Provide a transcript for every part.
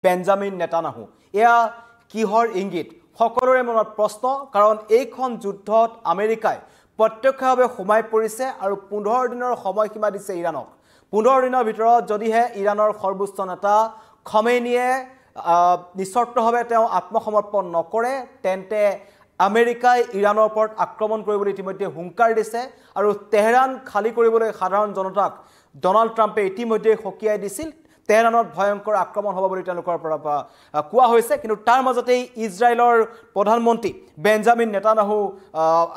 Benjamin নেতানাহু এয়া কিহৰ ইংগিত সকলোৰে মনত প্ৰশ্ন কাৰণ এইখন যুদ্ধত আমেৰিকাই প্ৰত্যক্ষভাৱে সোমাই পৰিছে আৰু 15 দিনৰ সময়সীমা দিছে ইৰাণক 15 দিনৰ ভিতৰত যদিহে ইৰাণৰ সৰ্বোচ্চ নেতা খমেনিয়ে নিশ্চৰ্তভাৱে তেওঁ আত্মসমৰ্পণ নকৰে তেন্তে আমেৰিকাই ইৰাণৰ ওপৰত আক্ৰমণ কৰিবলৈ ইতিমধ্যে হুংকাৰ দিছে আৰু তেহৰান খালি কৰিবলৈ সাধাৰণ জনতাক ডনাল্ড ট্ৰাম্পে ইতিমধ্যে হকিয়াই দিছিল তেহৰানত ভয়ংকৰ আক্ৰমণ হ'ব বুলি তেওঁলোকৰ পৰা কোৱা হৈছে কিন্তু তাৰ মাজতেই ইজৰাইলৰ প্ৰধানমন্ত্ৰী বেঞ্জামিন নেতানাহু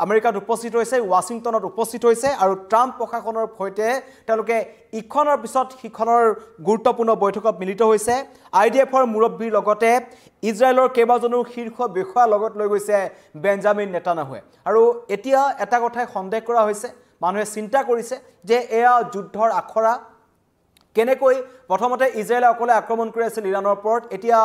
আমেৰিকাত উপস্থিত হৈছে ৱাশ্বিংটনত উপস্থিত হৈছে আৰু ট্ৰাম্প প্ৰশাসনৰ সৈতে তেওঁলোকে ইখনৰ পিছত সিখনৰ গুৰুত্বপূৰ্ণ বৈঠকত মিলিত হৈছে আইডিএফৰ মুৰব্বীৰ লগতে ইজৰাইলৰ কেইবাজনো শীৰ্ষ বিষয়া লগত লৈ গৈছে বেঞ্জামিন নেতানাহুৱে আৰু এতিয়া এটা কথাই সন্দেহ কৰা হৈছে মানুহে চিন্তা কৰিছে যে এয়া যুদ্ধৰ আখৰা কেনেকৈ প্ৰথমতে ইজৰাইলে অকলে আক্ৰমণ কৰি আছিল ইৰাণৰ ওপৰত এতিয়া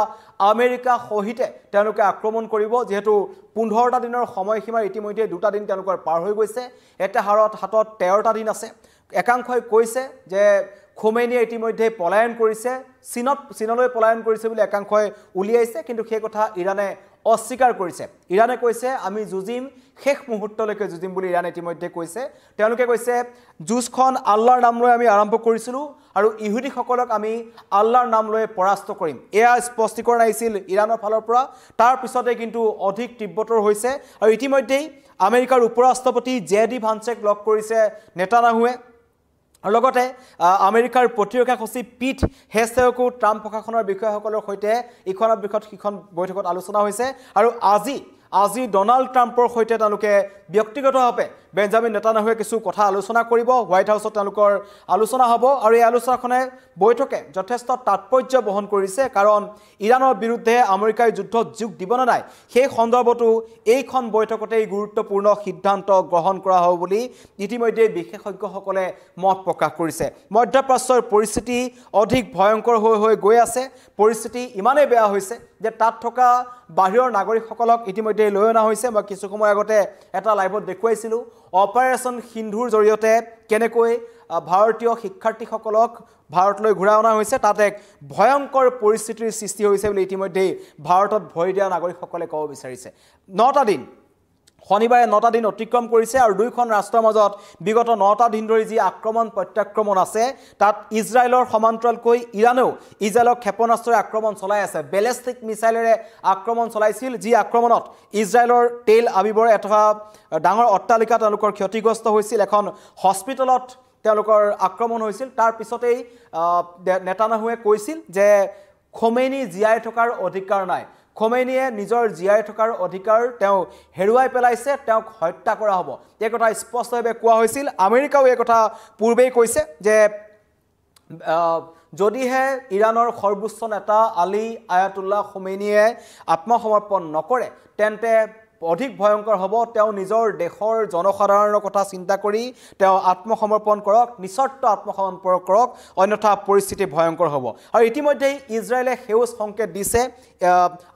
আমেৰিকা সহিতে তেওঁলোকে আক্ৰমণ কৰিব যেহেতু 15টা দিনৰ সময়সীমা ইতিমধ্যে 2টা দিন তেওঁলোকৰ পাৰ হৈ গৈছে এটা হাতত 13টা দিন আছে একাংশই কৈছে যে খোমেনিয়ে ইতিমধ্যে পলায়ন কৰিছে চীনলৈ পলায়ন কৰিছে বুলি একাংশই উলিয়াইছে কিন্তু সেই কথা ইৰাণে অস্বীকাৰ কৰিছে ইৰাণে কৈছে আমি যুঁজিম শেষ মুহূৰ্তলৈকে যুঁজিম বুলি ইৰাণে ইতিমধ্যে কৈছে তেওঁলোকে কৈছে যুঁজখন আল্লাহৰ নাম লৈ আমি আৰম্ভ কৰিছিলো আৰু ইহুদীসকলক আমি আল্লাহৰ নাম লৈ পৰাস্ত কৰিম এয়া স্পষ্টীকৰণ আহিছিল ইৰাণৰ ফালৰ পৰা তাৰ পিছতে কিন্তু অধিক তীব্ৰতৰ হৈছে আৰু ইতিমধ্যেই আমেৰিকাৰ উপৰাষ্ট্ৰপতি জেডি ভান্সেক লগ কৰিছে নেতানাহুৱে আৰু লগতে আমেৰিকাৰ প্ৰতিৰক্ষা সচিব পিট হেগছেকো ট্ৰাম্প প্ৰশাসনৰ বিষয়াসকলৰ সৈতে ইখনৰ বিষয়ত সিখন বৈঠকত আলোচনা হৈছে আৰু আজি ডনাল্ড ট্ৰাম্পৰ সৈতে তেওঁলোকে ব্যক্তিগতভাৱে বেঞ্জামিন নেতানাহুৱে কিছু কথা আলোচনা কৰিব হোৱাইট হাউছত তেওঁলোকৰ আলোচনা হ'ব আৰু এই আলোচনাখনে বৈঠকে যথেষ্ট তাৎপৰ্য বহন কৰিছে কাৰণ ইৰাণৰ বিৰুদ্ধে আমেৰিকাই যুদ্ধত যোগ দিব না নাই সেই সন্দৰ্ভতো এইখন বৈঠকতেই গুৰুত্বপূৰ্ণ সিদ্ধান্ত গ্ৰহণ কৰা হ'ব বুলি ইতিমধ্যে বিশেষজ্ঞসকলে মত প্ৰকাশ কৰিছে মধ্যপ্ৰাচ্যৰ পৰিস্থিতি অধিক ভয়ংকৰ হৈ গৈ আছে পৰিস্থিতি ইমানেই বেয়া হৈছে যে তাত থকা বাহিৰৰ নাগৰিকসকলক ইতিমধ্যে লৈ অনা হৈছে মই কিছু সময় আগতে এটা লাইভত দেখুৱাইছিলোঁ অপাৰেশ্যন সিন্ধুৰ জৰিয়তে কেনেকৈ ভাৰতীয় শিক্ষাৰ্থীসকলক ভাৰতলৈ ঘূৰাই অনা হৈছে তাত এক ভয়ংকৰ পৰিস্থিতিৰ সৃষ্টি হৈছে বুলি ইতিমধ্যে ভাৰতত ভৰি দিয়া নাগৰিকসকলে ক'ব বিচাৰিছে 9টা দিন শনিবাৰে 9টা দিন অতিক্ৰম কৰিছে আৰু দুইখন ৰাষ্ট্ৰৰ মাজত বিগত 9টা দিন ধৰি যি আক্ৰমণ প্ৰত্যাক্ৰমণ আছে তাত ইজৰাইলৰ সমান্তৰালকৈ ইৰাণেও ইজৰাইলক ক্ষেপণাস্ত্ৰৰে আক্ৰমণ চলাই আছে বেলিষ্টিক মিছাইলেৰে আক্ৰমণ চলাইছিল যি আক্ৰমণত ইজৰাইলৰ তেল আবিবৰ এটা ডাঙৰ অট্টালিকা তেওঁলোকৰ ক্ষতিগ্ৰস্ত হৈছিল এখন হস্পিটেলত তেওঁলোকৰ আক্ৰমণ হৈছিল তাৰ পিছতেই নেতানাহুৱে কৈছিল যে খোমেনি জীয়াই থকাৰ অধিকাৰ নাই খোমেনিয়ে নিজৰ জীয়াই থকাৰ অধিকাৰ তেওঁ হেৰুৱাই পেলাইছে তেওঁক হত্যা কৰা হ'ব এই কথা স্পষ্টভাৱে কোৱা হৈছিল আমেৰিকাও এই কথা পূৰ্বেই কৈছে যে যদিহে ইৰাণৰ সৰ্বোচ্চ নেতা আলী আয়াতুল্লাহ খোমেনিয়ে আত্মসমৰ্পণ নকৰে তেন্তে অধিক ভয়ংকৰ হ'ব তেওঁ নিজৰ দেশৰ জনসাধাৰণৰ কথা চিন্তা কৰি তেওঁ আত্মসমৰ্পণ কৰক নিশ্চৰ্ত আত্মসমৰ্পণ কৰক অন্যথা পৰিস্থিতি ভয়ংকৰ হ'ব আৰু ইতিমধ্যে ইজৰাইলে সেউজ সংকেত দিছে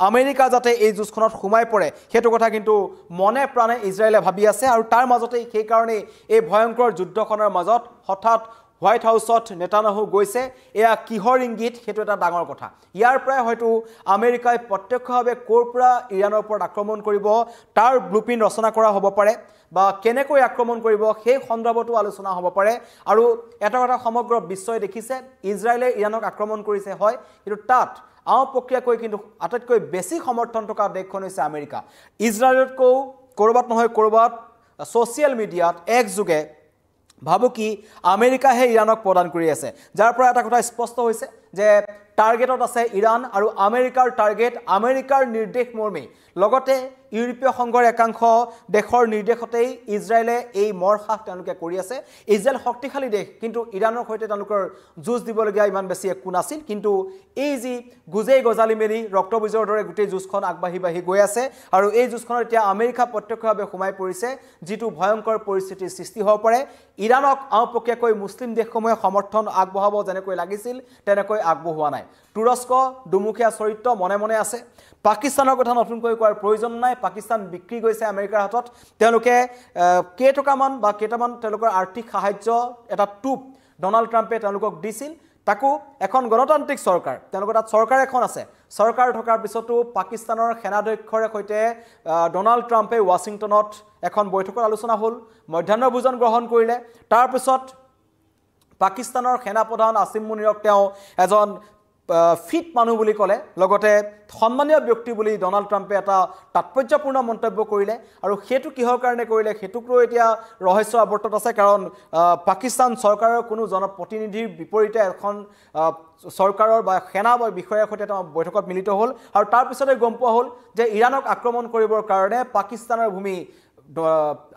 আমেৰিকা যাতে এই যুদ্ধখনত সোমাই পৰে সেইটো কথা কিন্তু মনে প্ৰাণে ইজৰাইলে ভাবি আছে আৰু তাৰ মাজতে সেই কাৰণে এই ভয়ংকৰ যুদ্ধখনৰ মাজত হঠাৎ হোৱাইট হাউছত নেতানাহু গৈছে এয়া কিহৰ ইংগিত সেইটো এটা ডাঙৰ কথা ইয়াৰ পৰাই হয়তো আমেৰিকাই প্ৰত্যক্ষভাৱে ক'ৰ পৰা ইৰাণৰ ওপৰত আক্ৰমণ কৰিব তাৰ ব্লুপ্ৰিণ্ট ৰচনা কৰা হ'ব পাৰে বা কেনেকৈ আক্ৰমণ কৰিব সেই সন্দৰ্ভতো আলোচনা হ'ব পাৰে আৰু এটা কথা সমগ্ৰ বিশ্বই দেখিছে ইজৰাইলে ইৰাণক আক্ৰমণ কৰিছে হয় কিন্তু তাত প্ৰক্ৰিয়াকৈ কিন্তু আটাইতকৈ বেছি সমৰ্থন থকা দেশখন হৈছে আমেৰিকা ইজৰাইলতকৈ ক'ৰবাত নহয় ক'ৰবাত ছ'চিয়েল মিডিয়াত একযোগে ভাবুকি আমেৰিকাহে ইৰাণক প্ৰদান কৰি আছে যাৰ পৰা এটা কথা স্পষ্ট হৈছে যে টাৰ্গেটত আছে ইৰাণ আৰু আমেৰিকাৰ টাৰ্গেট আমেৰিকাৰ নিৰ্দেশ মৰ্মে লগতে ইউৰোপীয় সংঘৰ একাংশ দেশৰ নিৰ্দেশতেই ইজৰাইলে এই মৰখাস তেওঁলোকে কৰি আছে ইজৰাইল শক্তিশালী দেশ কিন্তু ইৰাণৰ সৈতে তেওঁলোকৰ যুঁজ দিবলগীয়া ইমান বেছি একো নাছিল কিন্তু এই যি গুজেই গজালি মেলি ৰক্তবীজৰ দৰে গোটেই যুঁজখন আগবাঢ়ি গৈ আছে আৰু এই যুঁজখনত এতিয়া আমেৰিকা প্ৰত্যক্ষভাৱে সোমাই পৰিছে যিটো ভয়ংকৰ পৰিস্থিতিৰ সৃষ্টি হ'ব পাৰে ইৰাণক প্ৰক্ৰিয়াকৈ মুছলিম দেশসমূহে সমৰ্থন আগবঢ়াব যেনেকৈ লাগিছিল তেনেকৈ আগবঢ়োৱা নাই তুৰস্ক দুমুখীয়া চৰিত্ৰ মনে মনে আছে পাকিস্তানৰ কথা নতুনকৈ কোৱাৰ প্ৰয়োজন নাই পাকিস্তান বিক্ৰী গৈছে আমেৰিকাৰ হাতত তেওঁলোকে কেইটকামান বা কেইটামান তেওঁলোকৰ আৰ্থিক সাহায্য এটা টুপ ডনাল্ড ট্ৰাম্পে তেওঁলোকক দিছিল তাকো এখন গণতান্ত্ৰিক চৰকাৰ তেওঁলোকৰ তাত চৰকাৰ এখন আছে চৰকাৰ থকাৰ পিছতো পাকিস্তানৰ সেনাধ্যক্ষৰ সৈতে ডোনাল্ড ট্ৰাম্পে ৱাশ্বিংটনত এখন বৈঠকত আলোচনা হ'ল মধ্যাহ্ন ভোজন গ্ৰহণ কৰিলে তাৰ পিছত পাকিস্তানৰ সেনাপ্ৰধান আসিম মুনিৰক তেওঁ এজন ফিট মানুহ বুলি ক'লে লগতে সন্মানীয় ব্যক্তি বুলি ডোনাল্ড ট্ৰাম্পে এটা তাৎপৰ্যপূৰ্ণ মন্তব্য কৰিলে আৰু সেইটো কিহৰ কাৰণে কৰিলে সেইটোক লৈ এতিয়া ৰহস্য আৱৰ্তত আছে কাৰণ পাকিস্তান চৰকাৰৰ কোনো জনপ্ৰতিনিধিৰ বিপৰীতে এখন চৰকাৰৰ বা সেনা বিষয়াৰ সৈতে তেওঁ বৈঠকত মিলিত হ'ল আৰু তাৰ পিছতে গম পোৱা হ'ল যে ইৰাণক আক্ৰমণ কৰিবৰ কাৰণে পাকিস্তানৰ ভূমি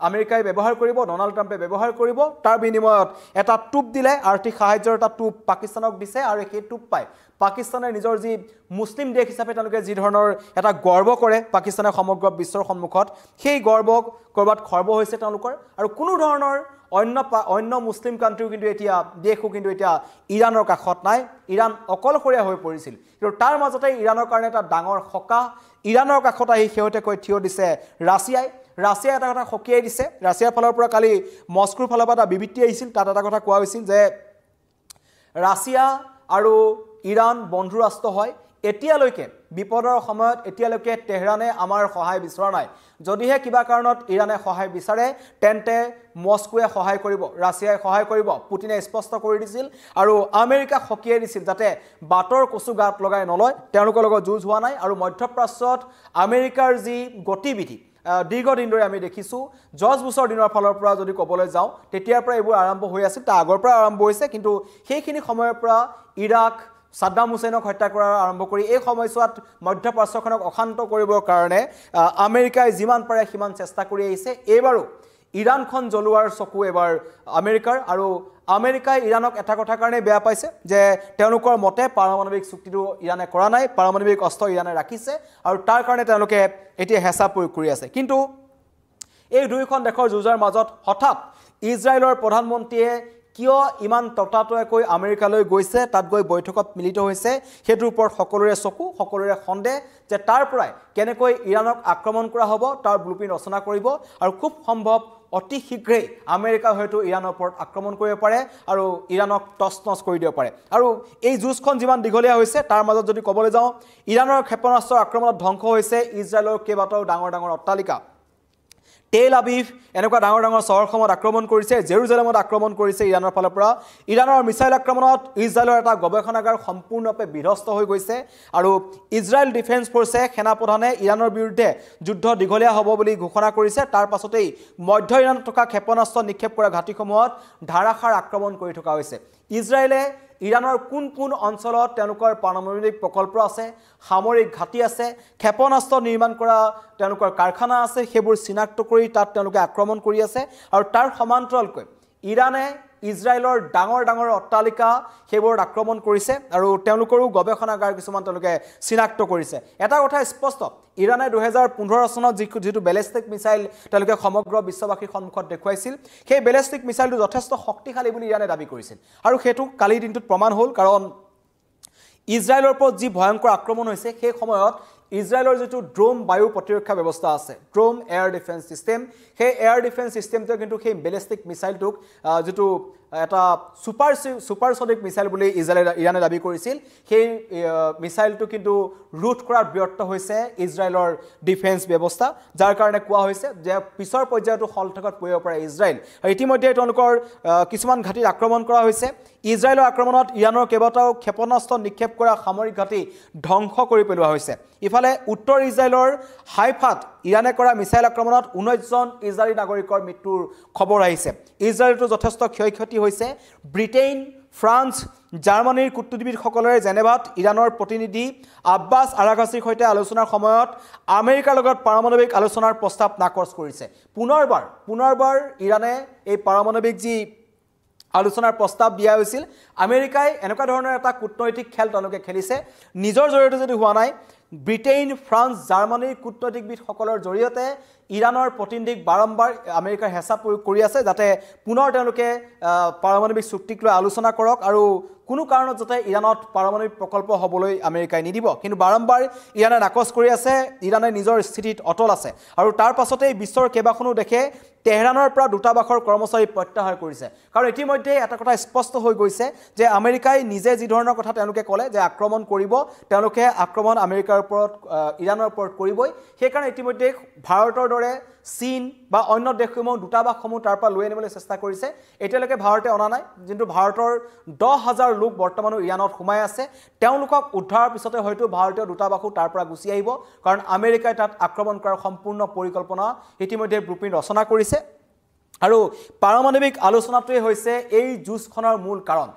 আমেৰিকাই ব্যৱহাৰ কৰিব ডোনাল্ড ট্ৰাম্পে ব্যৱহাৰ কৰিব তাৰ বিনিময়ত এটা টুপ দিলে আৰ্থিক সাহায্যৰ এটা টুপ পাকিস্তানক দিছে আৰু সেই টুপ পাই পাকিস্তানে নিজৰ যি মুছলিম দেশ হিচাপে তেওঁলোকে যি ধৰণৰ এটা গৰ্ব কৰে পাকিস্তানে সমগ্ৰ বিশ্বৰ সন্মুখত সেই গৰ্ব কৰবাত খৰ্ব হৈছে তেওঁলোকৰ আৰু কোনো ধৰণৰ অন্য মুছলিম কাণ্ট্ৰিও কিন্তু এতিয়া দেশো কিন্তু এতিয়া ইৰাণৰ কাষত নাই ইৰাণ অকলশৰীয়া হৈ পৰিছিল কিন্তু তাৰ মাজতে ইৰাণৰ কাৰণে এটা ডাঙৰ সকাহ ইৰাণৰ কাষত আহি শেহতীয়াকৈ থিয় দিছে ৰাছিয়াই এটা কথা সকীয়াই দিছে ৰাছিয়াৰ ফালৰ পৰা কালি মস্কোৰ ফালৰ পৰা এটা বিবৃতি আহিছিল তাত এটা কথা কোৱা হৈছিল যে ৰাছিয়া আৰু ইৰাণ বন্ধু ৰাষ্ট্ৰ হয় এতিয়ালৈকে বিপদৰ সময়ত এতিয়ালৈকে তেহৰানে আমাৰ সহায় বিচৰা নাই যদিহে কিবা কাৰণত ইৰাণে সহায় বিচাৰে তেন্তে মস্কোৱে সহায় কৰিব ৰাছিয়াই সহায় কৰিব পুটিনে স্পষ্ট কৰি দিছিল আৰু আমেৰিকা সকীয়াই দিছিল যাতে বাটৰ কচু গাত লগাই নলয় তেওঁলোকৰ লগত যুঁজ হোৱা নাই আৰু মধ্যপ্ৰাচ্যত আমেৰিকাৰ যি গতিবিধি দীৰ্ঘদিন ধৰি আমি দেখিছোঁ জৰ্জ বুছৰ দিনৰ ফালৰ পৰা যদি ক'বলৈ যাওঁ তেতিয়াৰ পৰা এইবোৰ আৰম্ভ হৈ আছিল তাৰ আগৰ পৰা আৰম্ভ হৈছে কিন্তু সেইখিনি সময়ৰ পৰা ইৰাক সাদ্দাম হুছেইনক হত্যা কৰাৰ আৰম্ভ কৰি এই সময়ছোৱাত মধ্যপ্ৰাচ্যখনক অশান্ত কৰিবৰ কাৰণে আমেৰিকাই যিমান পাৰে সিমান চেষ্টা কৰি আহিছে এইবাৰো ইৰাণখন জ্বলোৱাৰ চকু এবাৰ আমেৰিকাৰ আৰু আমেৰিকাই ইৰাণক এটা কথা কাৰণে বেয়া পাইছে যে তেওঁলোকৰ মতে পাৰমাণৱিক চুক্তিটো ইৰাণে কৰা নাই পাৰমাণৱিক অস্ত্ৰ ইৰাণে ৰাখিছে আৰু তাৰ কাৰণে তেওঁলোকে এতিয়া হেঁচা প্ৰয়োগ কৰি আছে কিন্তু এই দুয়োখন দেশৰ যুঁজৰ মাজত হঠাৎ ইজৰাইলৰ প্ৰধানমন্ত্ৰীয়ে কিয় ইমান ততাতৈয়াকৈ আমেৰিকালৈ গৈছে তাত গৈ বৈঠকত মিলিত হৈছে সেইটোৰ ওপৰত সকলোৰে চকু সকলোৰে সন্দেহ যে তাৰ পৰাই কেনেকৈ ইৰাণক আক্ৰমণ কৰা হ'ব তাৰ ব্লুপ্ৰিণ্ট ৰচনা কৰিব আৰু খুব সম্ভৱ অতি শীঘ্ৰেই আমেৰিকা হয়তো ইৰাণৰ ওপৰত আক্ৰমণ কৰিব পাৰে আৰু ইৰাণক টচ কৰি দিব পাৰে আৰু এই যুঁজখন যিমান দীঘলীয়া হৈছে তাৰ মাজত যদি ক'বলৈ যাওঁ ইৰাণৰ ক্ষেপণাস্ত্ৰৰ আক্ৰমণত ধ্বংস হৈছে ইজৰাইলৰ কেইবাটাও ডাঙৰ অট্টালিকা টেল আবিভ এনেকুৱা ডাঙৰ চহৰসমূহত আক্ৰমণ কৰিছে জেৰুজালেমত আক্ৰমণ কৰিছে ইৰাণৰ ফালৰ পৰা ইৰাণৰ মিছাইল আক্ৰমণত ইজৰাইলৰ এটা গৱেষণাগাৰ সম্পূৰ্ণৰূপে বিধ্বস্ত হৈ গৈছে আৰু ইজৰাইল ডিফেন্স ফৰ্চে সেনাপ্ৰধানে ইৰাণৰ বিৰুদ্ধে যুদ্ধ দীঘলীয়া হ'ব বুলি ঘোষণা কৰিছে তাৰ পাছতেই মধ্য ইৰাণত থকা ক্ষেপণাস্ত্ৰ নিক্ষেপ কৰা ঘাটিসমূহত ধাৰাসাৰ আক্ৰমণ কৰি থকা হৈছে ইজৰাইলে ইৰাণৰ কোন অঞ্চলত তেওঁলোকৰ পাৰমাণৱিক প্ৰকল্প আছে সামৰিক ঘাটি আছে ক্ষেপণাস্ত্ৰ নিৰ্মাণ কৰা তেওঁলোকৰ কাৰখানা আছে সেইবোৰ চিনাক্ত কৰি তাত তেওঁলোকে আক্ৰমণ কৰি আছে আৰু তাৰ সমান্তৰালকৈ ইৰাণে ইজৰাইলৰ ডাঙৰ অট্টালিকা সেইবোৰত আক্ৰমণ কৰিছে আৰু তেওঁলোকৰো গৱেষণাগাৰ কিছুমান তেওঁলোকে চিনাক্ত কৰিছে এটা কথা স্পষ্ট ইৰাণে 2015 চনত যিটো বেলিষ্টিক মিছাইল তেওঁলোকে সমগ্ৰ বিশ্ববাসীৰ সন্মুখত দেখুৱাইছিল সেই বেলিষ্টিক মিছাইলটো যথেষ্ট শক্তিশালী বুলি ইৰাণে দাবী কৰিছিল আৰু সেইটো কালিৰ দিনটোত প্ৰমাণ হ'ল কাৰণ ইজৰাইলৰ ওপৰত যি ভয়ংকৰ আক্ৰমণ হৈছে সেই সময়ত ইজৰাইলৰ যেটো ড্ৰোন বায়ু প্ৰতিৰক্ষা ব্যৱস্থা আছে ড্ৰোন এয়াৰ ডিফেন্স সিস্টেম সেই এয়াৰ ডিফেন্স সিস্টেমটো কিন্তু সেই বেলিষ্টিক মিছাইলটোক যেটো এটা সুপাৰসনিক মিছাইল বুলি ইৰাণে দাবী কৰিছিল সেই মিছাইলটো কিন্তু ৰুট কৰাৰ ব্যৰ্থ হৈছে ইজৰাইলৰ ডিফেন্স ব্যৱস্থা যাৰ কাৰণে কোৱা হৈছে যে পিছৰ পৰ্যায়টো হলঠকত পৰিব পাৰে ইজৰাইল আৰু ইতিমধ্যে তেওঁলোকৰ কিছুমান ঘাটিত আক্ৰমণ কৰা হৈছে ইজৰাইলৰ আক্ৰমণত ইৰাণৰ কেইবাটাও ক্ষেপণাস্ত্ৰ নিক্ষেপ কৰা সামৰিক ঘাটি ধ্বংস কৰি পেলোৱা হৈছে ইফালে উত্তৰ ইজৰাইলৰ হাইফাত ইৰাণে কৰা মিছাইল আক্ৰমণত 19 জন ইজৰাইলী নাগৰিকৰ মৃত্যুৰ খবৰ আহিছে ইজৰাইলতো যথেষ্ট ক্ষয়ক্ষতি হৈছে ব্ৰিটেইন ফ্ৰান্স জাৰ্মানীৰ কূটনীতিবিদসকলে জেনেভাত ইৰাণৰ প্ৰতিনিধি আব্বাছ আৰাগাছিৰ সৈতে আলোচনাৰ সময়ত আমেৰিকাৰ লগত পাৰমাণৱিক আলোচনাৰ প্ৰস্তাৱ নাকচ কৰিছে পুনৰবাৰ ইৰাণে এই পাৰমাণৱিক যি আলোচনাৰ প্ৰস্তাৱ দিয়া হৈছিল আমেৰিকাই এনেকুৱা ধৰণৰ এটা কূটনৈতিক খেল তেওঁলোকে খেলিছে নিজৰ জৰিয়তে যদি হোৱা নাই ব্ৰিটেইন ফ্ৰান্স জাৰ্মানীৰ কূটনৈতিকবিদসকলৰ জৰিয়তে ইৰাণৰ প্ৰতিনিধিক বাৰম্বাৰ আমেৰিকাৰ হেঁচা প্ৰয়োগ কৰি আছে যাতে পুনৰ তেওঁলোকে পাৰমাণৱিক চুক্তিক লৈ আলোচনা কৰক আৰু কোনো কাৰণত যাতে ইৰাণত পাৰমাণৱিক প্ৰকল্প হ'বলৈ আমেৰিকাই নিদিব কিন্তু বাৰম্বাৰ ইৰাণে নাকচ কৰি আছে ইৰাণে নিজৰ স্থিতিত অটল আছে আৰু তাৰ পাছতেই বিশ্বৰ কেইবাখনো দেশে তেহৰানৰ পৰা দূতাবাসৰ কৰ্মচাৰী প্ৰত্যাহাৰ কৰিছে কাৰণ ইতিমধ্যে এটা কথা স্পষ্ট হৈ গৈছে যে আমেৰিকাই নিজে যি ধৰণৰ কথা তেওঁলোকে ক'লে যে আক্ৰমণ কৰিব তেওঁলোকে আক্ৰমণ আমেৰিকাৰ ওপৰত ইৰাণৰ ওপৰত কৰিবই সেইকাৰণে ইতিমধ্যে ভাৰতৰ দৰে চীন বা অন্য দেশসমূহ দূতাবাসসমূহ তাৰ পৰা লৈ আনিবলৈ চেষ্টা কৰিছে এতিয়ালৈকে ভাৰতে অনা নাই কিন্তু ভাৰতৰ 10,000 লোক বৰ্তমানো ইৰাণত সোমাই আছে তেওঁলোকক উদ্ধাৰৰ পিছতে হয়তো ভাৰতীয় দূতাবাসো তাৰ পৰা গুচি আহিব কাৰণ আমেৰিকাই তাত আক্ৰমণ কৰাৰ সম্পূৰ্ণ পৰিকল্পনা ইতিমধ্যে ব্লুপ্ৰিণ্ট ৰচনা কৰিছে আৰু পাৰমাণৱিক আলোচনাটোৱে হৈছে এই যুঁজখনৰ মূল কাৰণ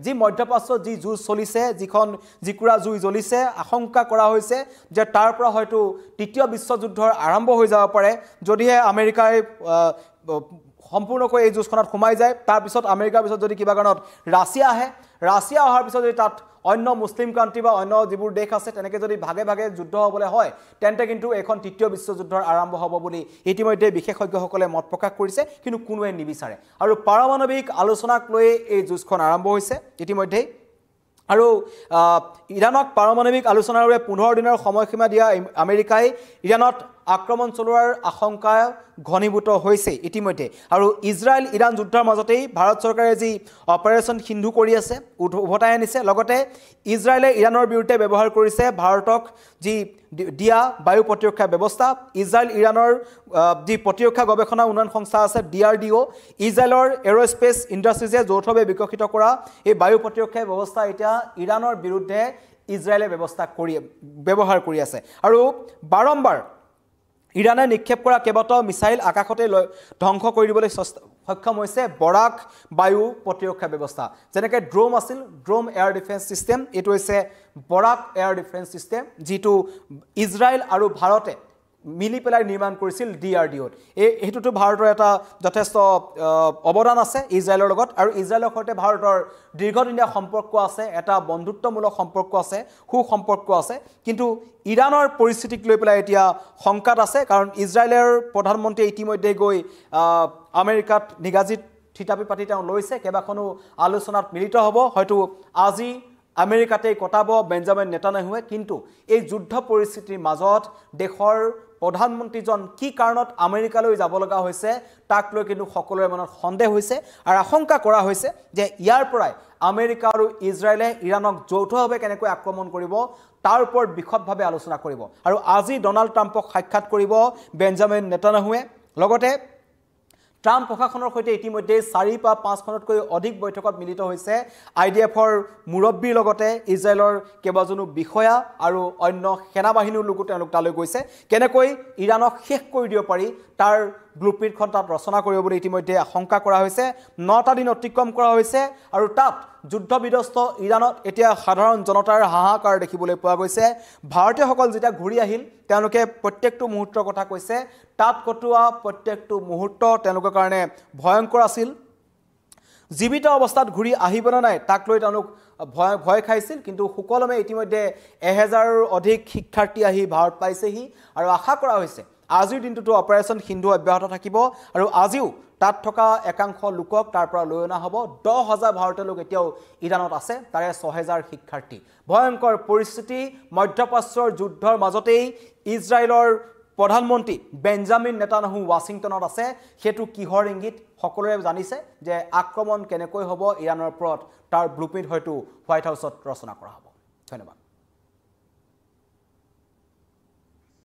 যি মধ্যপ্ৰাচ্যত যি যুঁজ চলিছে যিখন জিকুৰা জুই জ্বলিছে আশংকা কৰা হৈছে যে তাৰ পৰা হয়তো তৃতীয় বিশ্বযুদ্ধৰ আৰম্ভ হৈ যাব পাৰে যদিহে আমেৰিকাই সম্পূৰ্ণকৈ এই যুঁজখনত সোমাই যায় তাৰ পিছত আমেৰিকাৰ পিছত যদি কিবা কাৰণত ৰাছিয়া অহাৰ পিছত যদি তাত অন্য মুছলিম কাণ্ট্ৰি বা অন্য যিবোৰ দেশ আছে তেনেকৈ যদি ভাগে ভাগে যুদ্ধ হ'বলৈ হয় তেন্তে কিন্তু এখন তৃতীয় বিশ্বযুদ্ধৰ আৰম্ভ হ'ব বুলি ইতিমধ্যে বিশেষজ্ঞসকলে মত প্ৰকাশ কৰিছে কিন্তু কোনোৱে নিবিচাৰে আৰু পাৰমাণৱিক আলোচনাক লৈ এই যুঁজখন আৰম্ভ হৈছে ইতিমধ্যে আৰু ইৰাণক পাৰমাণৱিক আলোচনাৰ বাবে 15 দিনৰ সময়সীমা দিয়া আমেৰিকাই ইৰাণত আক্ৰমণ চলোৱাৰ আশংকা ঘনীভূত হৈছে ইতিমধ্যে আৰু ইজৰাইল ইৰাণ যুদ্ধৰ মাজতেই ভাৰত চৰকাৰে যি অপাৰেশ্যন সিন্ধু কৰি আছে উভতাই আনিছে লগতে ইজৰাইলে ইৰাণৰ বিৰুদ্ধে ব্যৱহাৰ কৰিছে ভাৰতক যি দিয়া বায়ু প্ৰতিৰক্ষা ব্যৱস্থা ইজৰাইল ইৰাণৰ যি প্ৰতিৰক্ষা গৱেষণা উন্নয়ন সংস্থা আছে DRDO ইজৰাইলৰ এৰোস্পেচ ইণ্ডাষ্ট্ৰিজে যৌথভাৱে বিকশিত কৰা এই বায়ু প্ৰতিৰক্ষা ব্যৱস্থা এতিয়া ইৰাণৰ বিৰুদ্ধে ইজৰাইলে ব্যৱহাৰ কৰি আছে আৰু বাৰম্বাৰ ইৰাণে নিক্ষেপ কৰা কেইবাটাও মিছাইল আকাশতে ধ্বংস কৰি দিবলৈ সক্ষম হৈছে বৰাক বায়ু প্ৰতিৰক্ষা ব্যৱস্থা যেনেকৈ ড্ৰোম আছিল ড্ৰোম এয়াৰ ডিফেন্স সিস্টেম এইটো হৈছে বৰাক এয়াৰ ডিফেন্স সিস্টেম যিটো ইজৰাইল আৰু ভাৰতে মিলি পেলাই নিৰ্মাণ কৰিছিল DRDO এইটোতো ভাৰতৰ এটা যথেষ্ট অৱদান আছে ইজৰাইলৰ লগত আৰু ইজৰাইলৰ সৈতে ভাৰতৰ দীৰ্ঘদিনীয়া সম্পৰ্ক আছে এটা বন্ধুত্বমূলক সম্পৰ্ক আছে সুসম্পৰ্ক আছে কিন্তু ইৰাণৰ পৰিস্থিতিক লৈ পেলাই এতিয়া শংকাত আছে কাৰণ ইজৰাইলৰ প্ৰধানমন্ত্ৰী ইতিমধ্যে গৈ আমেৰিকাত নিগাজিত থিতাপি পাতি তেওঁ লৈছে কেইবাখনো আলোচনাত মিলিত হ'ব হয়তো আজি আমেৰিকাতে কটাব বেঞ্জামিন নেতান্যাহুৱে কিন্তু এই যুদ্ধ পৰিস্থিতিৰ মাজত দেশৰ প্ৰধানমন্ত্ৰীজন কি কাৰণত আমেৰিকালৈ যাব লগা হৈছে তাক লৈ কিন্তু সকলোৰে মনত সন্দেহ হৈছে আৰু আশংকা কৰা হৈছে যে ইয়াৰ পৰাই আমেৰিকা আৰু ইজৰাইলে ইৰাণক যৌথভাৱে কেনেকৈ আক্ৰমণ কৰিব তাৰ ওপৰত বিশদভাৱে আলোচনা কৰিব আৰু আজি ডনাল্ড ট্ৰাম্পক সাক্ষাৎ কৰিব বেঞ্জামিন নেতান্যাহুৱে লগতে ট্ৰাম্প প্ৰশাসনৰ সৈতে ইতিমধ্যে 4 বা 5খনতকৈ অধিক বৈঠকত মিলিত হৈছে IDFৰ মুৰব্বীৰ লগতে ইজৰাইলৰ কেইবাজনো বিষয়া আৰু অন্য সেনাবাহিনীৰ লোকো তেওঁলোক তালৈ গৈছে কেনেকৈ ইৰাণক শেষ কৰি দিব পাৰি তাৰ ব্লুপ্ৰিণ্টখন তাত ৰচনা কৰিব বুলি ইতিমধ্যে আশংকা কৰা হৈছে 9টা দিন অতিক্ৰম কৰা হৈছে আৰু তাত যুদ্ধ বিধ্বস্ত ইৰাণত এতিয়া সাধাৰণ জনতাৰ হাহাকাৰ দেখিবলৈ পোৱা গৈছে ভাৰতীয়সকল যেতিয়া ঘূৰি আহিল তেওঁলোকে প্ৰত্যেকটো মুহূৰ্তৰ কথা কৈছে তাত কটোৱা প্ৰত্যেকটো মুহূৰ্ত তেওঁলোকৰ কাৰণে ভয়ংকৰ আছিল জীৱিত অৱস্থাত ঘূৰি আহিব না নাই তাক লৈ তেওঁলোক ভয় খাইছিল কিন্তু সুকলমে ইতিমধ্যে 1000ৰ অধিক শিক্ষাৰ্থী আহি ভাৰত পাইছেহি আৰু আশা কৰা হৈছে আজিৰ দিনটোতো অপাৰেশ্যন সিন্ধু অব্যাহত থাকিব আৰু আজিও তাত থকা একাংশ লোকক তাৰ পৰা লৈ অনা হ'ব 10,000 ভাৰতীয় লোক এতিয়াও ইৰাণত আছে তাৰে 6,000 শিক্ষাৰ্থী ভয়ংকৰ পৰিস্থিতি মধ্যপ্ৰাচ্যৰ যুদ্ধৰ মাজতেই ইজৰাইলৰ প্ৰধানমন্ত্ৰী বেঞ্জামিন নেতান্যাহু ৱাশ্বিংটনত আছে হেতু কিহৰ ইংগিত সকলোৱে জানিছে যে আক্ৰমণ কেনেকৈ হ'ব ইৰাণৰ ওপৰত তাৰ ব্লুপ্ৰিণ্ট হয়তো হোৱাইট হাউছত ৰচনা কৰা হ'ব ধন্যবাদ